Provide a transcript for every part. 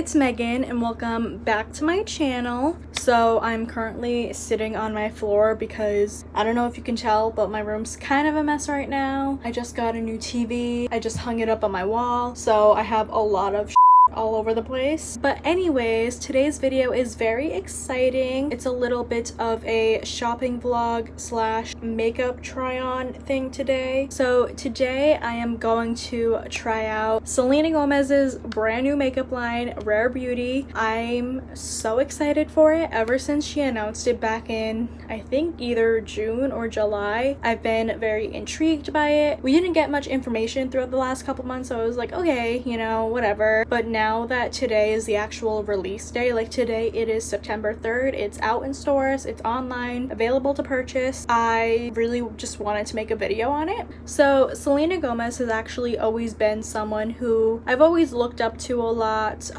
it's Megan and welcome back to my channel. So I'm currently sitting on my floor because I don't know if you can tell, but my room's kind of a mess right now. I just got a new TV. I just hung it up on my wall, so I have a lot of all over the place. But anyways, today's video is very exciting. It's a little bit of a shopping vlog slash makeup try on thing today. So today I am going to try out Selena Gomez's brand new makeup line, Rare Beauty. I'm so excited for it. Ever since she announced it back in, I think either June or July, I've been very intrigued by it. We didn't get much information throughout the last couple months, so I was like, okay, you know, whatever. But now that today is the actual release day, like today it is September 3rd, it's out in stores, it's online, available to purchase. I really just wanted to make a video on it. So Selena Gomez has actually always been someone who I've always looked up to a lot.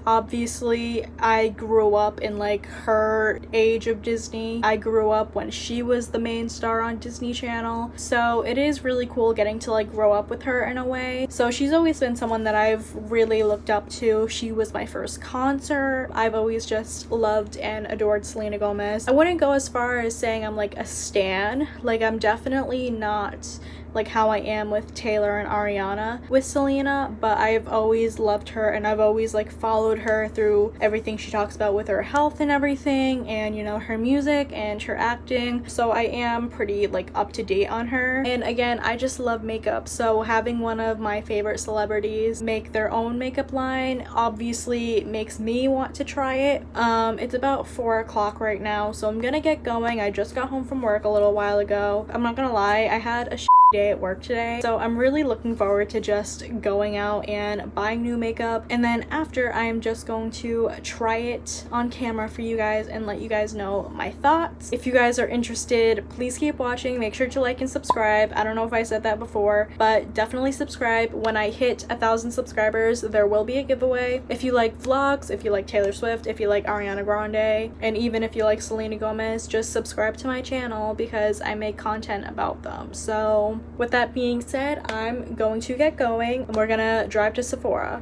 Obviously I grew up in like her age of Disney. I grew up when she was the main star on Disney Channel, so it is really cool getting to like grow up with her in a way. So she's always been someone that I've really looked up to. She was my first concert. I've always just loved and adored Selena Gomez. I wouldn't go as far as saying I'm like a stan. Like, I'm definitely not like how I am with Taylor and Ariana with Selena, but I've always loved her and I've always like followed her through everything she talks about with her health and everything, and you know, her music and her acting. So I am pretty like up to date on her. And again, I just love makeup, so having one of my favorite celebrities make their own makeup line obviously makes me want to try it. It's about 4 o'clock right now, so I'm gonna get going. I just got home from work a little while ago. I'm not gonna lie, I had a day at work today, so I'm really looking forward to just going out and buying new makeup, and then after I'm just going to try it on camera for you guys and let you guys know my thoughts. If you guys are interested, please keep watching. Make sure to like and subscribe. I don't know if I said that before, but definitely subscribe. When I hit 1,000 subscribers, there will be a giveaway. If you like vlogs, if you like Taylor Swift, if you like Ariana Grande, and even if you like Selena Gomez, just subscribe to my channel because I make content about them. So with that being said, I'm going to get going and we're gonna drive to Sephora.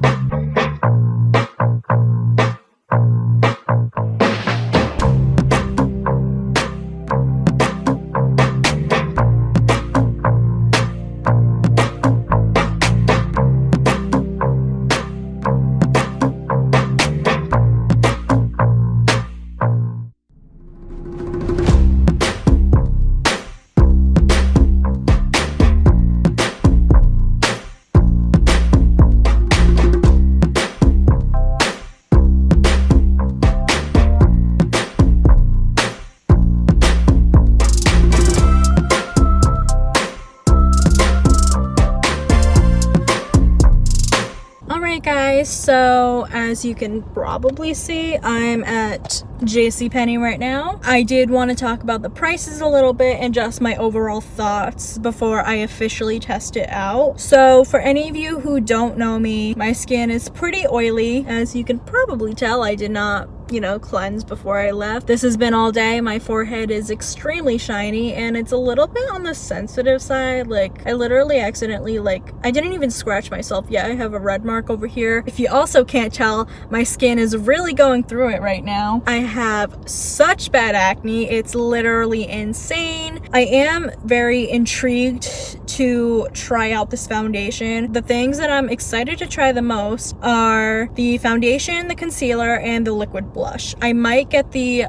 Guys, so as you can probably see, I'm at JCPenney right now. I did want to talk about the prices a little bit and just my overall thoughts before I officially test it out. So for any of you who don't know me, my skin is pretty oily. As you can probably tell, I did not, you know, cleanse before I left. This has been all day. My forehead is extremely shiny and it's a little bit on the sensitive side. Like, I literally accidentally, like, I didn't even scratch myself yet. I have a red mark over here. If you also can't tell, my skin is really going through it right now. I have such bad acne. It's literally insane. I am very intrigued to try out this foundation. The things that I'm excited to try the most are the foundation, the concealer, and the liquid blush. I might get the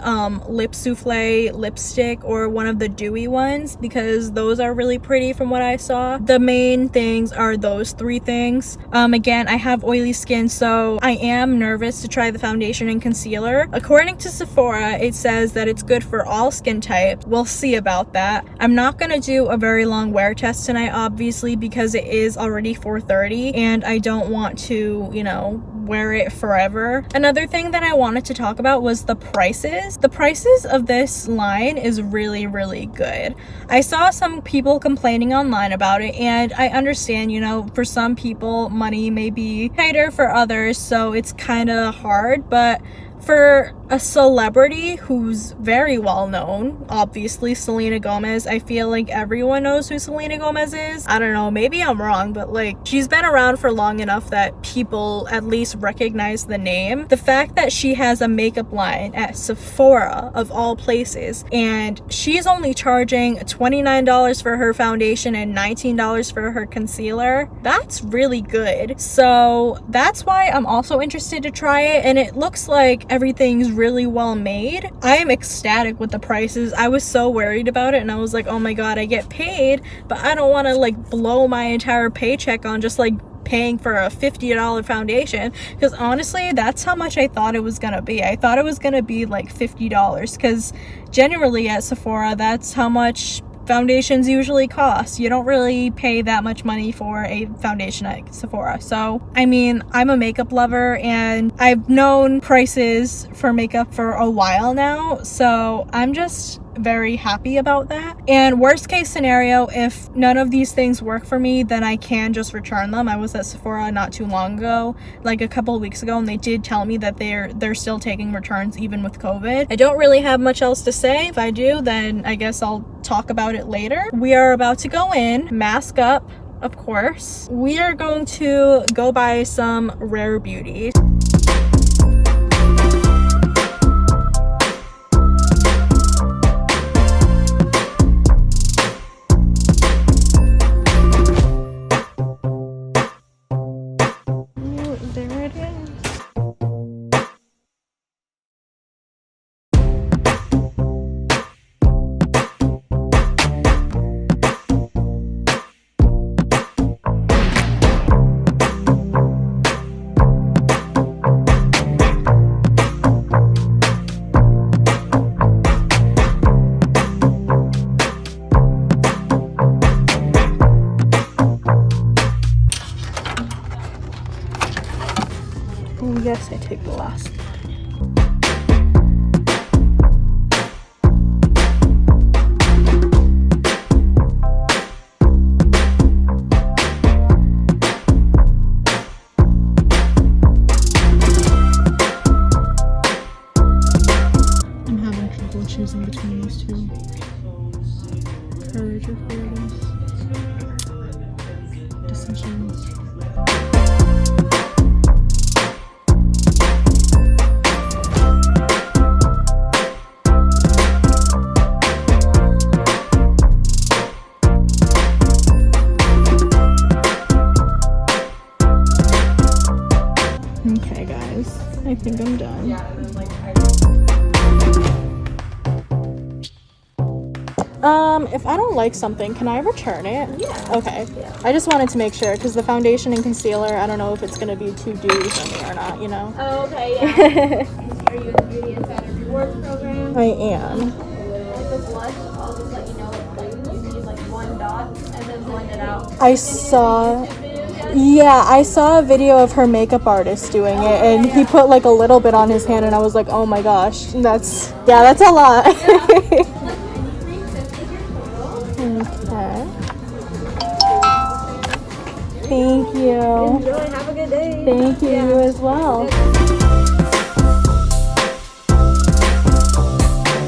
lip souffle lipstick or one of the dewy ones because those are really pretty from what I saw. The main things are those three things. Again, I have oily skin, so I am nervous to try the foundation and concealer. According to Sephora, it says that it's good for all skin types. We'll see about that. I'm not gonna do a very long wear test tonight, obviously, because it is already 4:30 and I don't want to, you know, wear it forever. Another thing that I wanted to talk about was the prices. The prices of this line is really, really good. I saw some people complaining online about it, and I understand, you know, for some people money may be tighter for others, so it's kind of hard, but For a celebrity who's very well known, obviously Selena Gomez, I feel like everyone knows who Selena Gomez is. I don't know, maybe I'm wrong, but like she's been around for long enough that people at least recognize the name. The fact that she has a makeup line at Sephora of all places, and she's only charging $29 for her foundation and $19 for her concealer, that's really good. So that's why I'm also interested to try it, and it looks like everything's really well made. I am ecstatic with the prices. I was so worried about it, and I was like, oh my god, I get paid, but I don't want to like blow my entire paycheck on just like paying for a $50 foundation, because honestly that's how much I thought it was gonna be. I thought it was gonna be like $50, because generally at Sephora that's how much foundations usually cost. You don't really pay that much money for a foundation at Sephora. So I mean, I'm a makeup lover and I've known prices for makeup for a while now, so I'm just very happy about that. And worst case scenario, if none of these things work for me, then I can just return them. I was at Sephora not too long ago, like a couple of weeks ago, and they did tell me that they're still taking returns even with COVID. I don't really have much else to say. If I do, then I guess I'll talk about it later. We are about to go in, mask up, of course. We are going to go buy some Rare Beauty. Yes, I take the last. I'm having trouble choosing between these two. Courage or Fearless. Decisions. Okay guys, I think I'm done. If I don't like something, can I return it? Yeah. Okay. Yeah. I just wanted to make sure, because the foundation and concealer, I don't know if it's going to be too dewy for me or not, you know? Oh, okay, yeah. Are you in the Beauty Insider Rewards program? I am. With the blush, I'll just let you know, like, you can use like one dot and then blend it out. I saw a video of her makeup artist doing it, and he put like a little bit on his hand, and I was like, oh my gosh, that's a lot. Okay. Thank you. Enjoy, have a good day. Thank you, you as well.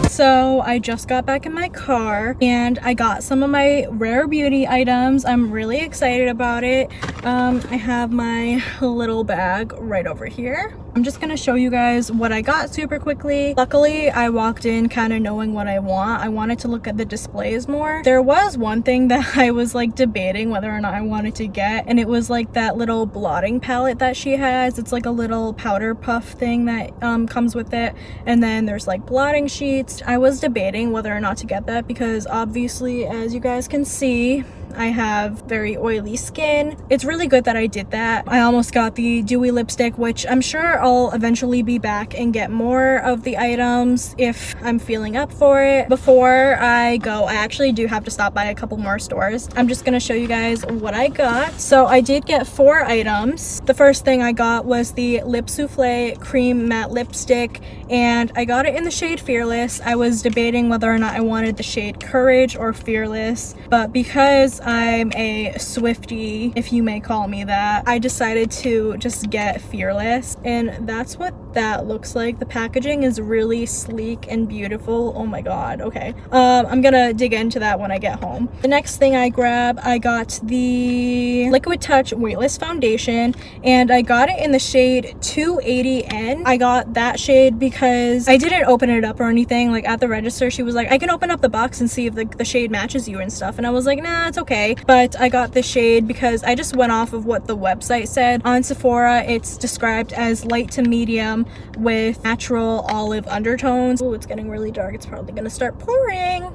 So I just got back in my car and I got some of my Rare Beauty items. I'm really excited about it. I have my little bag right over here. I'm just gonna show you guys what I got super quickly. Luckily, I walked in kind of knowing what I want. I wanted to look at the displays more. There was one thing that I was like debating whether or not I wanted to get, and it was like that little blotting palette that she has. It's like a little powder puff thing that comes with it, and then there's like blotting sheets. I was debating whether or not to get that because obviously, as you guys can see, I have very oily skin. It's really good that I did that. I almost got the dewy lipstick, which I'm sure I'll eventually be back and get more of the items if I'm feeling up for it. Before I go, I actually do have to stop by a couple more stores. I'm just gonna show you guys what I got. So I did get 4 items. The first thing I got was the Lip Souffle Cream Matte Lipstick, and I got it in the shade Fearless. I was debating whether or not I wanted the shade Courage or Fearless, but because I'm a Swiftie, if you may call me that, I decided to just get Fearless, and that's what what that looks like. The packaging is really sleek and beautiful. Oh my god. Okay, I'm gonna dig into that when I get home. The next thing I got the Liquid Touch Weightless foundation, and I got it in the shade 280N. I got that shade because I didn't open it up or anything. Like, at the register she was like, I can open up the box and see if the shade matches you and stuff, and I was like, nah, it's okay. But I got this shade because I just went off of what the website said. On Sephora it's described as light to medium with natural olive undertones. Oh, it's getting really dark. It's probably gonna start pouring.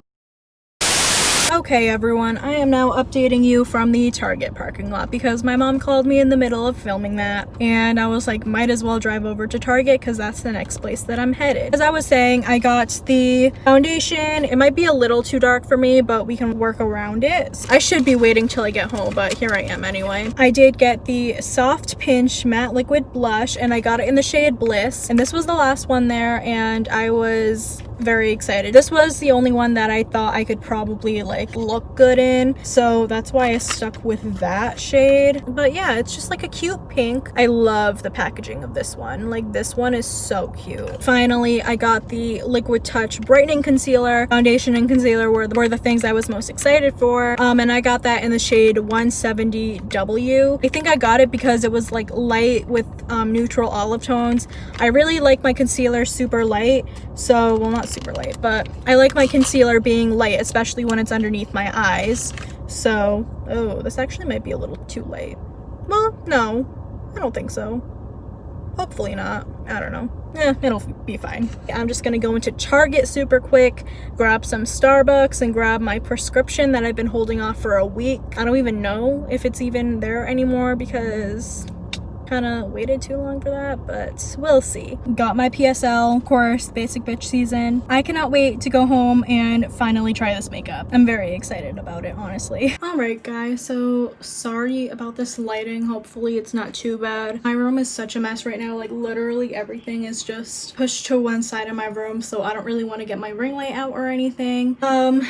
Okay everyone, I am now updating you from the Target parking lot because my mom called me in the middle of filming that, and I was like, might as well drive over to Target because that's the next place that I'm headed. As I was saying, I got the foundation. It might be a little too dark for me, but we can work around it. I should be waiting till I get home, but here I am anyway. I did get the Soft Pinch Matte Liquid Blush, and I got it in the shade Bliss, and this was the last one there, and I was very excited. This was the only one that I thought I could probably like look good in, so that's why I stuck with that shade. But yeah, it's just like a cute pink. I love the packaging of this one. Like, this one is so cute. Finally, I got the Liquid Touch Brightening Concealer. Foundation and concealer were the things I was most excited for, and I got that in the shade 170W. I think I got it because it was like light with neutral olive tones. I really like my concealer super light, so, well, not super light, but I like my concealer being light, especially when it's underneath my eyes. So, oh, this actually might be a little too light. Well, no, I don't think so. Hopefully not. I don't know. It'll be fine. I'm just gonna go into Target super quick, grab some Starbucks, and grab my prescription that I've been holding off for a week. I don't even know if it's even there anymore because kind of waited too long for that, but we'll see. Got my PSL, of course, basic bitch season. I cannot wait to go home and finally try this makeup. I'm very excited about it, honestly. All right, guys, so sorry about this lighting. Hopefully it's not too bad. My room is such a mess right now. Like, literally everything is just pushed to one side of my room, so I don't really want to get my ring light out or anything.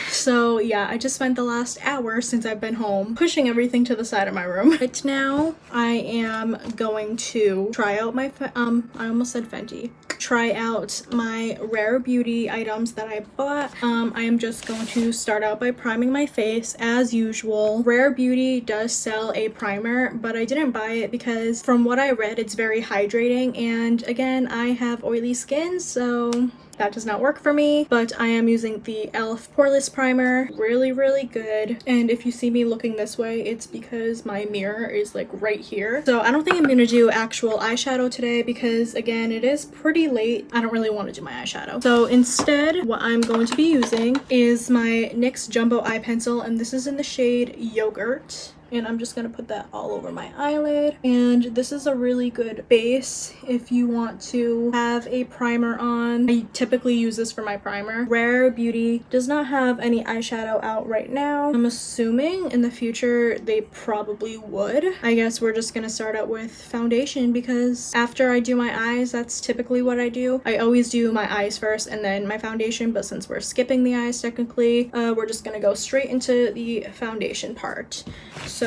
So yeah, I just spent the last hour since I've been home pushing everything to the side of my room. Right now, I am going to try out my I almost said Fenty. Try out my Rare Beauty items that I bought. I am just going to start out by priming my face as usual. Rare Beauty does sell a primer, but I didn't buy it because from what I read, it's very hydrating, and again, I have oily skin, so that does not work for me. But I am using the e.l.f. Poreless Primer. Really, really good. And if you see me looking this way, it's because my mirror is like right here. So I don't think I'm gonna do actual eyeshadow today because, again, it is pretty late. I don't really want to do my eyeshadow. So instead, what I'm going to be using is my NYX Jumbo Eye Pencil, and this is in the shade Yogurt. And I'm just gonna put that all over my eyelid. And this is a really good base if you want to have a primer on. I typically use this for my primer. Rare Beauty does not have any eyeshadow out right now. I'm assuming in the future they probably would. I guess we're just gonna start out with foundation because after I do my eyes, that's typically what I do. I always do my eyes first and then my foundation, but since we're skipping the eyes technically, we're just gonna go straight into the foundation part. So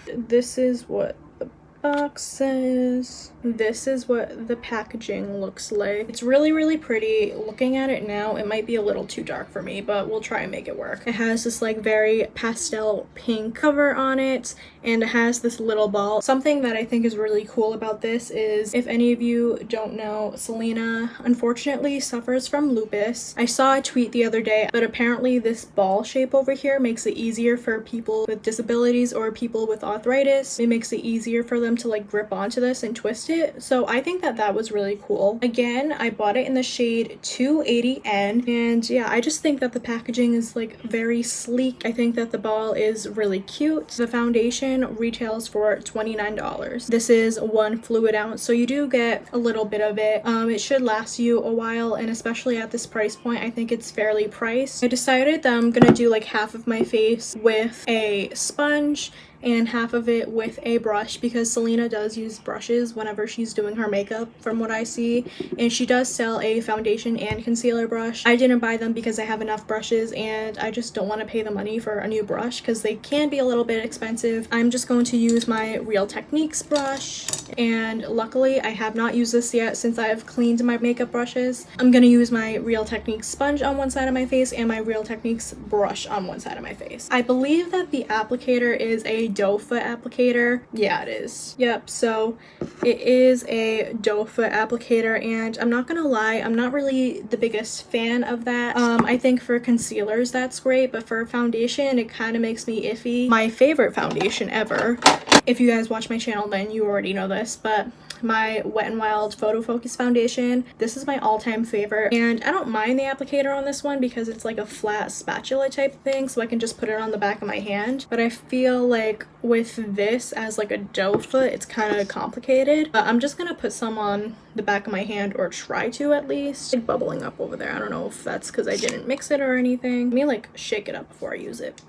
this is what the box says. This is what the packaging looks like. It's really, really pretty. Looking at it now, it might be a little too dark for me, but we'll try and make it work. It has this like very pastel pink cover on it, and it has this little ball. Something that I think is really cool about this is, if any of you don't know, Selena unfortunately suffers from lupus. I saw a tweet the other day, but apparently this ball shape over here makes it easier for people with disabilities or people with arthritis. It makes it easier for them to like grip onto this and twist it. So I think that that was really cool. Again, I bought it in the shade 280N, and yeah, I just think that the packaging is like very sleek. I think that the ball is really cute. The foundation retails for $29. This is 1 fluid ounce, so you do get a little bit of it. It should last you a while, and especially at this price point, I think it's fairly priced. I decided that I'm gonna do like half of my face with a sponge and half of it with a brush, because Selena does use brushes whenever she's doing her makeup from what I see, and she does sell a foundation and concealer brush. I didn't buy them because I have enough brushes and I just don't want to pay the money for a new brush because they can be a little bit expensive. I'm just going to use my Real Techniques brush, and luckily I have not used this yet since I've cleaned my makeup brushes. I'm going to use my Real Techniques sponge on one side of my face and my Real Techniques brush on one side of my face. I believe that the applicator is a doe foot applicator. Yeah, it is. Yep, so it is a doe foot applicator, and I'm not gonna lie, I'm not really the biggest fan of that. I think for concealers that's great, but for foundation it kind of makes me iffy. My favorite foundation ever, if you guys watch my channel then you already know this, but my Wet n Wild Photo Focus foundation, this is my all-time favorite, and I don't mind the applicator on this one because it's like a flat spatula type thing, so I can just put it on the back of my hand. But I feel like with this as like a doe foot, it's kind of complicated. But I'm just gonna put some on the back of my hand, or try to at least. It's bubbling up over there. I don't know if that's because I didn't mix it or anything. Let me like shake it up before I use it.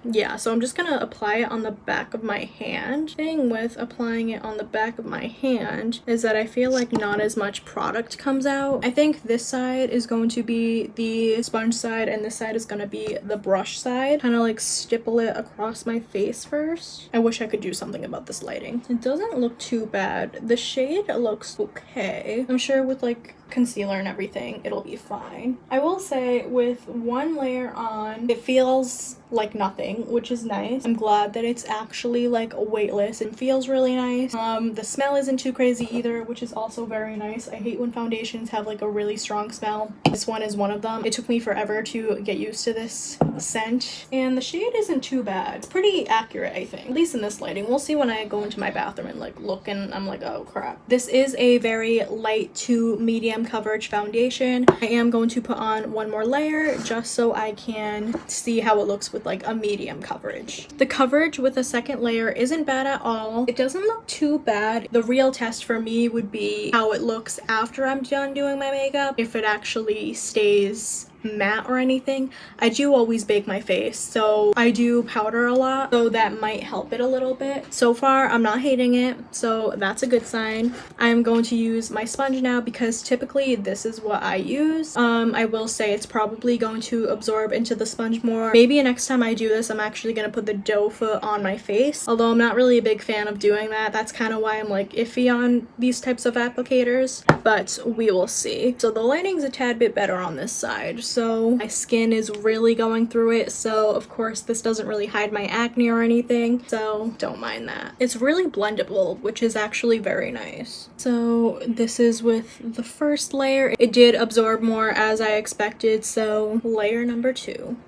Yeah, so I'm just gonna apply it on the back of my hand. The thing with applying it on the back of my hand is that I feel like not as much product comes out. I think this side is going to be the sponge side and this side is gonna be the brush side. Kind of like stipple it across my face first. I wish I could do something about this lighting. It doesn't look too bad. The shade looks okay. I'm sure with like concealer and everything it'll be fine. I will say with one layer on, it feels like nothing, which is nice. I'm glad that it's actually like weightless and feels really nice. The smell isn't too crazy either, which is also very nice. I hate when foundations have like a really strong smell. This one is one of them. It took me forever to get used to this scent, and the shade isn't too bad. It's pretty accurate, I think, at least in this lighting. We'll see when I go into my bathroom and like look, and I'm like, oh crap. This is a very light to medium coverage foundation. I am going to put on one more layer just so I can see how it looks with like a medium coverage. The coverage with a second layer isn't bad at all. It doesn't look too bad. The real test for me would be how it looks after I'm done doing my makeup, if it actually stays matte or anything. I do always bake my face, so I do powder a lot, so that might help it a little bit. So far I'm not hating it, so that's a good sign. I'm going to use my sponge now because typically this is what I use. I will say it's probably going to absorb into the sponge more. Maybe next time I do this I'm actually going to put the doe foot on my face, although I'm not really a big fan of doing that. That's kind of why I'm like iffy on these types of applicators, but we will see. So the lighting's a tad bit better on this side, so my skin is really going through it, so of course this doesn't really hide my acne or anything, so don't mind that. It's really blendable, which is actually very nice. So this is with the first layer. It did absorb more as I expected, so layer number 2.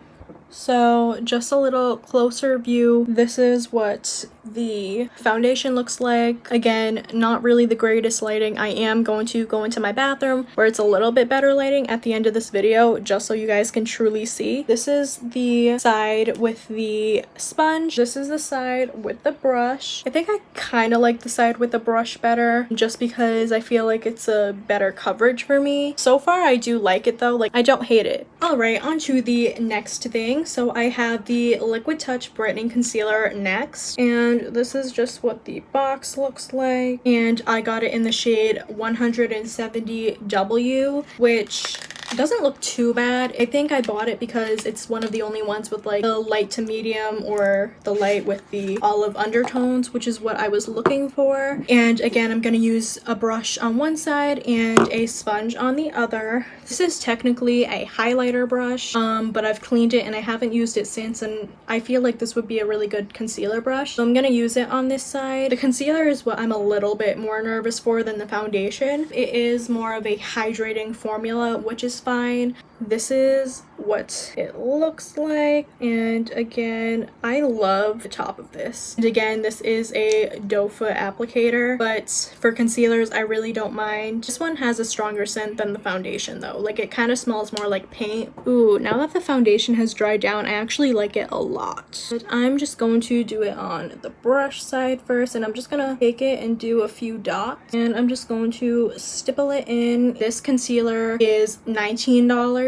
So just a little closer view, this is what the foundation looks like. Again, not really the greatest lighting. I am going to go into my bathroom where it's a little bit better lighting at the end of this video, just so you guys can truly see. This is the side with the sponge. This is the side with the brush. I think I kind of like the side with the brush better, just because I feel like it's a better coverage for me. So far I do like it though, like I don't hate it. Alright, on to the next thing. So I have the Liquid Touch Brightening Concealer next, and this is just what the box looks like, and I got it in the shade 170W, which doesn't look too bad. I think I bought it because it's one of the only ones with like the light to medium, or the light with the olive undertones, which is what I was looking for. And again, I'm gonna use a brush on one side and a sponge on the other. This is technically a highlighter brush, but I've cleaned it and I haven't used it since, and I feel like this would be a really good concealer brush, so I'm gonna use it on this side. The concealer is what I'm a little bit more nervous for than the foundation. It is more of a hydrating formula, which is fine. This is what it looks like, and again, I love the top of this. And again, this is a doe foot applicator, but for concealers I really don't mind. This one has a stronger scent than the foundation though. Like it kind of smells more like paint. Ooh, now that the foundation has dried down, I actually like it a lot. But I'm just going to do it on the brush side first, and I'm just gonna take it and do a few dots, and I'm just going to stipple it in. This concealer is $19,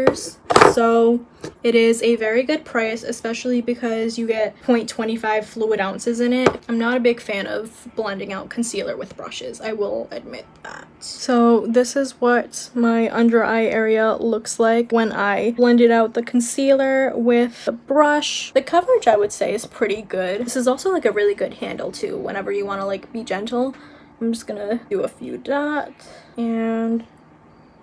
So it is a very good price, especially because you get 0.25 fluid ounces in it. I'm not a big fan of blending out concealer with brushes, I will admit that. So this is what my under eye area looks like when I blended out the concealer with the brush. The coverage, I would say, is pretty good. This is also like a really good handle too whenever you want to like be gentle. I'm just gonna do a few dots and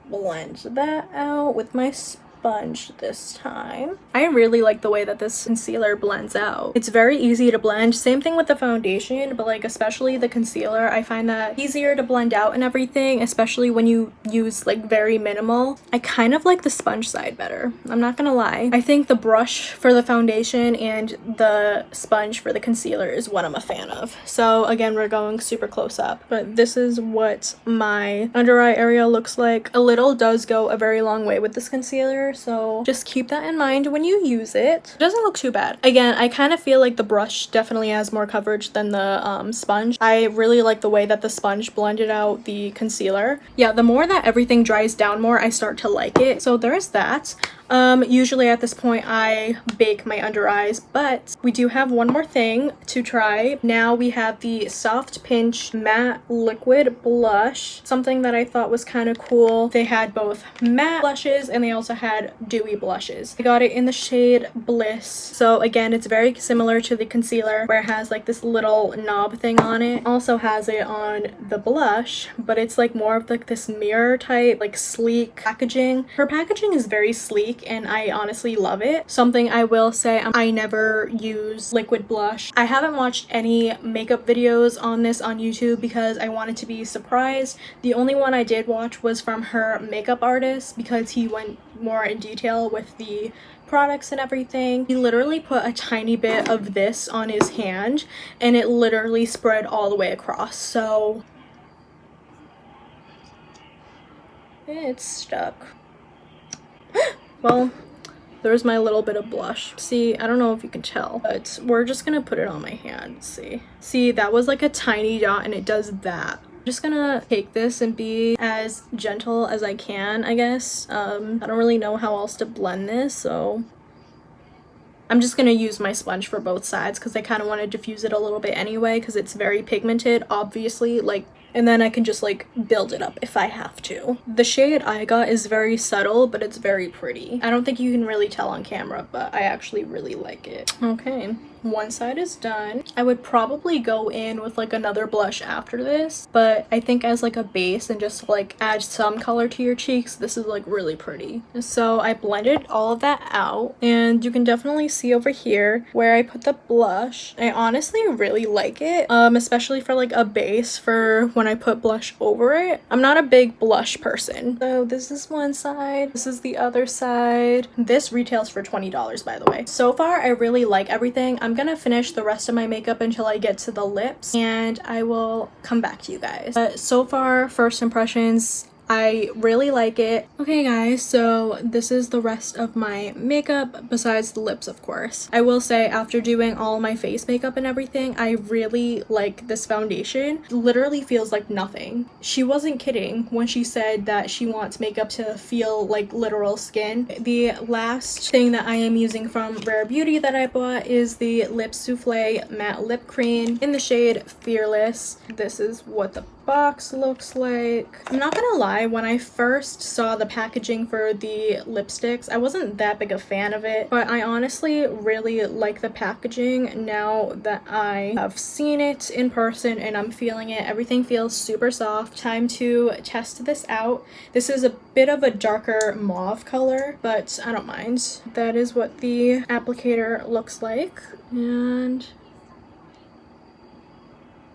blend that out with my sponge this time. I really like the way that this concealer blends out. It's very easy to blend. Same thing with the foundation, but like especially the concealer, I find that easier to blend out and everything, especially when you use like very minimal. I kind of like the sponge side better, I'm not gonna lie. I think the brush for the foundation and the sponge for the concealer is what I'm a fan of. So again, we're going super close up, but this is what my under eye area looks like. A little does go a very long way with this concealer, so just keep that in mind when you use it. It doesn't look too bad. Again, I kind of feel like the brush definitely has more coverage than the sponge. I really like the way that the sponge blended out the concealer. Yeah, the more that everything dries down more, I start to like it. So there's that. Usually at this point I bake my under eyes, but we do have one more thing to try. Now we have the Soft Pinch Matte Liquid Blush, something that I thought was kind of cool. They had both matte blushes and they also had dewy blushes. I got it in the shade Bliss. So again, it's very similar to the concealer where it has like this little knob thing on it. Also has it on the blush, but it's like more of like this mirror type, like sleek packaging. Her packaging is very sleek and I honestly love it. Something I will say, I never use liquid blush. I haven't watched any makeup videos on this on YouTube because I wanted to be surprised. The only one I did watch was from her makeup artist because he went more in detail with the products and everything. He literally put a tiny bit of this on his hand and it literally spread all the way across. So it's stuck. Well, there's my little bit of blush. See, I don't know if you can tell, but we're just gonna put it on my hand. See, that was like a tiny dot and it does that. I'm just gonna take this and be as gentle as I can, I guess. I don't really know how else to blend this, so I'm just gonna use my sponge for both sides because I kind of want to diffuse it a little bit anyway because it's very pigmented, obviously, like, and then I can just like build it up if I have to. The shade I got is very subtle, but it's very pretty. I don't think you can really tell on camera, but I actually really like it. Okay, one side is done. I would probably go in with like another blush after this, but I think as like a base and just like add some color to your cheeks, this is like really pretty. So I blended all of that out and you can definitely see over here where I put the blush. I honestly really like it, especially for like a base for when I put blush over it. I'm not a big blush person. So this is one side, this is the other side. This retails for $20, by the way. So far, I really like everything. I'm gonna finish the rest of my makeup until I get to the lips and I will come back to you guys. But so far, first impressions, I really like it. Okay guys, so this is the rest of my makeup besides the lips, of course. I will say after doing all my face makeup and everything, I really like this foundation. It literally feels like nothing. She wasn't kidding when she said that she wants makeup to feel like literal skin. The last thing that I am using from Rare Beauty that I bought is the Lip Souffle Matte Lip Cream in the shade Fearless. This is what the box looks like. I'm not gonna lie, when I first saw the packaging for the lipsticks, I wasn't that big a fan of it, but I honestly really like the packaging now that I have seen it in person and I'm feeling it. Everything feels super soft. Time to test this out. This is a bit of a darker mauve color, but I don't mind. That is what the applicator looks like. And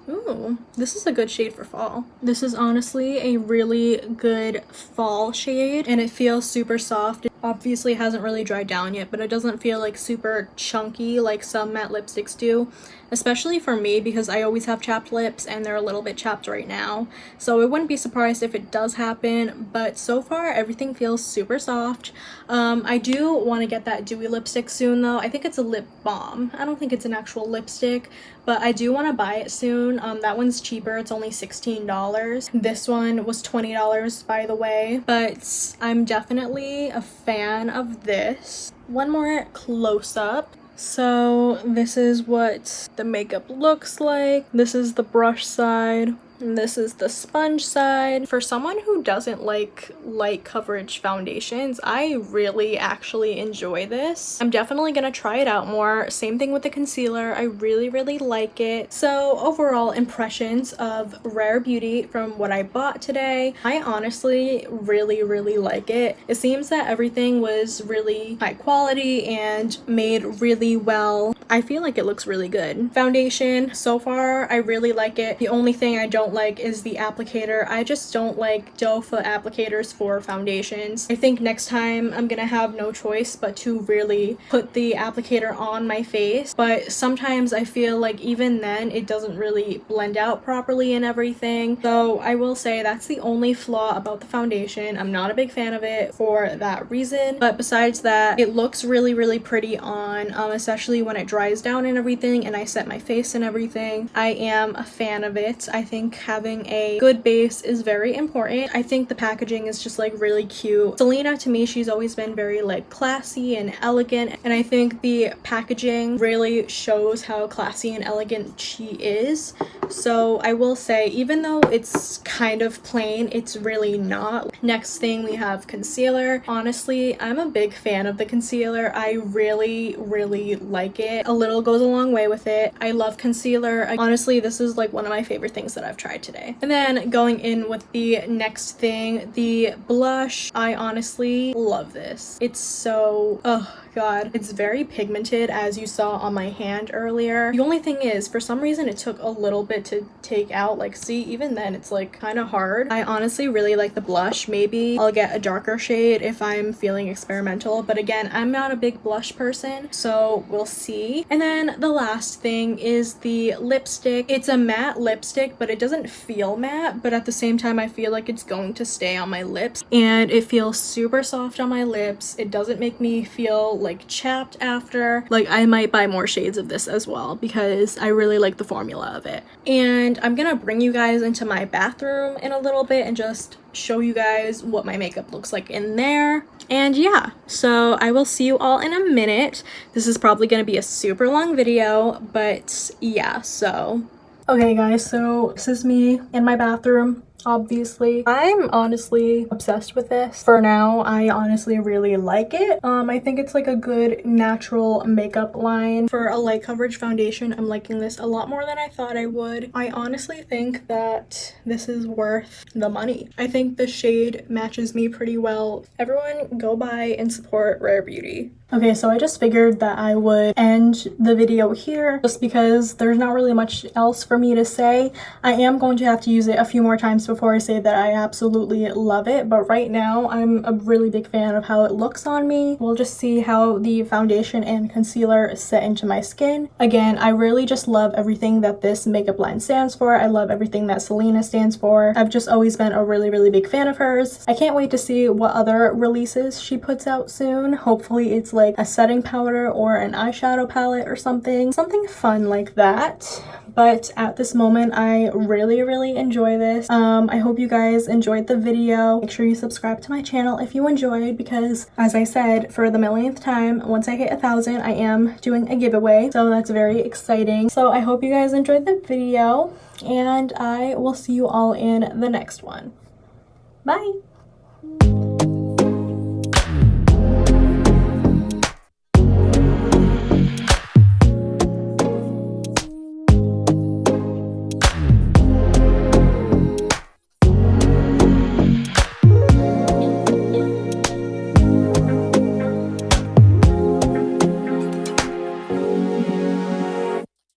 ooh, this is a good shade for fall. This is honestly a really good fall shade and it feels super soft. It obviously hasn't really dried down yet, but it doesn't feel like super chunky like some matte lipsticks do, especially for me because I always have chapped lips and they're a little bit chapped right now. So I wouldn't be surprised if it does happen, but so far everything feels super soft. I do want to get that dewy lipstick soon though. I think it's a lip balm. I don't think it's an actual lipstick, but I do want to buy it soon. That one's cheaper. It's only $16. This one was $20, by the way, but I'm definitely a fan fan of this. One more close-up. So this is what the makeup looks like. This is the brush side. And this is the sponge side. For someone who doesn't like light coverage foundations, I really actually enjoy this. I'm definitely gonna try it out more. Same thing with the concealer. I really like it. So overall impressions of Rare Beauty from what I bought today, I honestly really like it. It seems that everything was really high quality and made really well. I feel like it looks really good. Foundation, so far I really like it. The only thing I don't like is the applicator. I just don't like doe foot applicators for foundations. I think next time I'm gonna have no choice but to really put the applicator on my face, but sometimes I feel like even then it doesn't really blend out properly and everything. So I will say that's the only flaw about the foundation. I'm not a big fan of it for that reason, but besides that, it looks really pretty on, especially when it dries down and everything and I set my face and everything. I am a fan of it. I think having a good base is very important. I think the packaging is just like really cute. Selena, to me, she's always been very like classy and elegant, and I think the packaging really shows how classy and elegant she is. So I will say, even though it's kind of plain, it's really not. Next thing, we have concealer. Honestly, I'm a big fan of the concealer. I really like it. A little goes a long way with it. I love concealer. Honestly, this is like one of my favorite things that I've tried today. And then going in with the next thing, the blush. I honestly love this. It's so, oh god, it's very pigmented, as you saw on my hand earlier. The only thing is, for some reason it took a little bit to take out. Like, see, even then it's like kind of hard. I honestly really like the blush. Maybe I'll get a darker shade if I'm feeling experimental, but again, I'm not a big blush person, so we'll see. And then the last thing is the lipstick. It's a matte lipstick, but it doesn't feel matte, but at the same time I feel like it's going to stay on my lips, and it feels super soft on my lips. It doesn't make me feel like chapped after. Like, I might buy more shades of this as well because I really like the formula of it. And I'm gonna bring you guys into my bathroom in a little bit and just show you guys what my makeup looks like in there. And yeah, so I will see you all in a minute. This is probably gonna be a super long video, but yeah, so okay guys, so this is me in my bathroom. Obviously, I'm honestly obsessed with this. For now, I honestly really like it. I think it's like a good natural makeup line. For a light coverage foundation, I'm liking this a lot more than I thought I would. I honestly think that this is worth the money. I think the shade matches me pretty well. Everyone go buy and support Rare Beauty. Okay, so I just figured that I would end the video here just because there's not really much else for me to say. I am going to have to use it a few more times before I say that I absolutely love it, but right now I'm a really big fan of how it looks on me. We'll just see how the foundation and concealer set into my skin. Again, I really just love everything that this makeup line stands for. I love everything that Selena stands for. I've just always been a really big fan of hers. I can't wait to see what other releases she puts out soon. Hopefully it's like a setting powder or an eyeshadow palette or something fun like that. But at this moment, I really enjoy this. I hope you guys enjoyed the video. Make sure you subscribe to my channel if you enjoyed, because as I said, for the millionth time, once I hit 1,000, I am doing a giveaway, so that's very exciting. So I hope you guys enjoyed the video, and I will see you all in the next one. Bye!